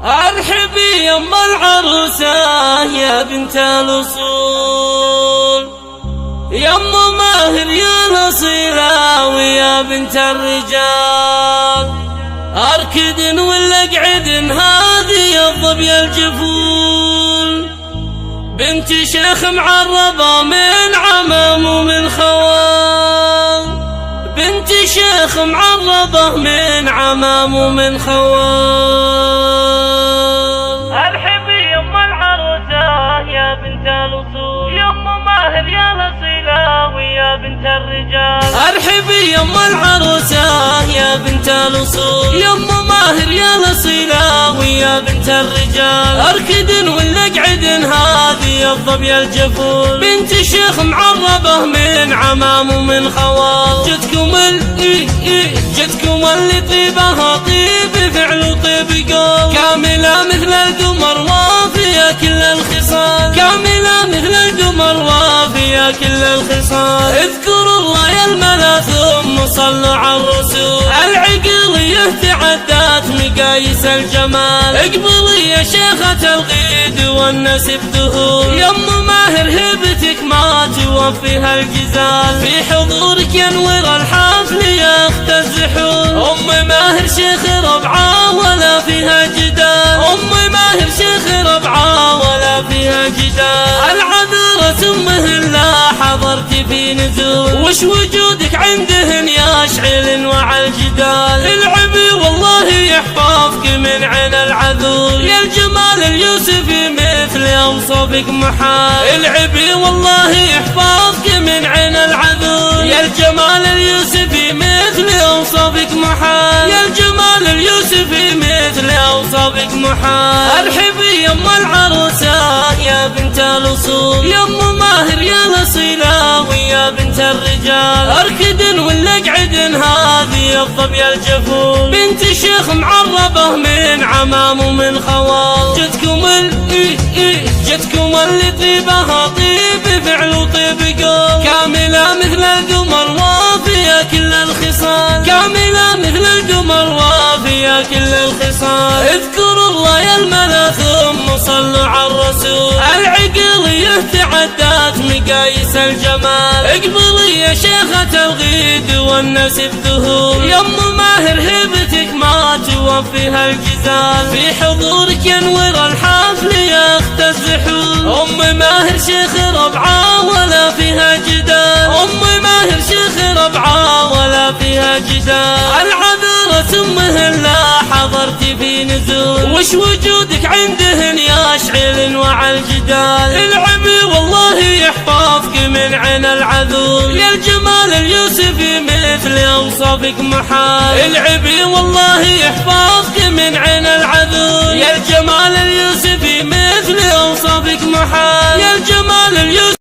ارحبي يم العروسة يا بنت الأصول، يم ماهر يا الأصيلة ويا بنت الرجال. اركدن ولا اقعدن هذه الظبي الجفول، بنت شيخ معربة من عمام ومن خوال، بنت شيخ معربة من عمام ومن خوال. ارحبي يم العروسة يا بنت الأصول، يم ماهر يا الأصيلة ويا بنت الرجال. ارحبي يم العروسة يا بنت الأصول، يم ماهر يا الأصيلة ويا بنت الرجال. اركدن ولا اقعدن هذه الظبي الجفول، بنت شيخ معربة من عمام ومن خوال. جتكم اللي طيبها طيب فعل وطيب قول، كاملة مثل القمر وافية كل الخصال، كاملة مثل القمر وافية كل الخصال. اذكروا الله يا الملا ثم صلوا على الرسول، العقلية تعدت مقاييس الجمال. اقبلي يا شيخة الغيد والنسب دهول، يم ماهر هبتك ما توفيها الجزال. في حضورك ينور الحفل ياخت الزحول، ام ماهر شيخ ربعة ولا فيها جدال، ام ماهر شيخ ربعة ولا فيها جدال. العذرة امهن لا حضرت في نزول، وش وجودك عندهن يشعل وعى الجدال. العبي والله يحفظك من عين العذول، يا الجمال اليوسفي مثل اوصافك محال. العبي والله يحفظك من عين العذول، يا الجمال اليوسفي مثل اوصافك محال، يا الجمال اليوسفي مثل اوصافك محال. ارحبي يم العروسة يا بنت الأصول، يم ماهر يا الأصيلة ويا بنت الرجال. اركدن ولا اقعدن هذه الظبي الجفول، بنت شيخ معربة من عمام ومن خوال. جتكم اللي طيبها طيب فعل وطيب قول، كاملة مثل القمر وافية كل الخصال، كاملة مثل القمر وافية كل الخصال. اذكروا الله يا الملا ثم صلوا على الرسول، العقلية تعدت مقاييس الجمال. اقبلي يا شيخة الغيد والنسب دهول، يم ماهر هبتك ما توفيها الجزال. في حضورك ينور الحفل ياخت الزحول، ام ماهر شيخ ربعة ولا فيها جدال، ام ماهر شيخ ربعة ولا فيها جدال. العذرة امهن لا حضرت في نزول، وش وجودك عندهن يشعل وعى الجدال. العبي والله يحفظك من عين العذول، يا الجمال اليوسفي مثل اوصافك محال. العبي والله يحفظك من عين العذول، يا الجمال اليوسفي مثل اوصافك محال، يا الجمال اليوسفي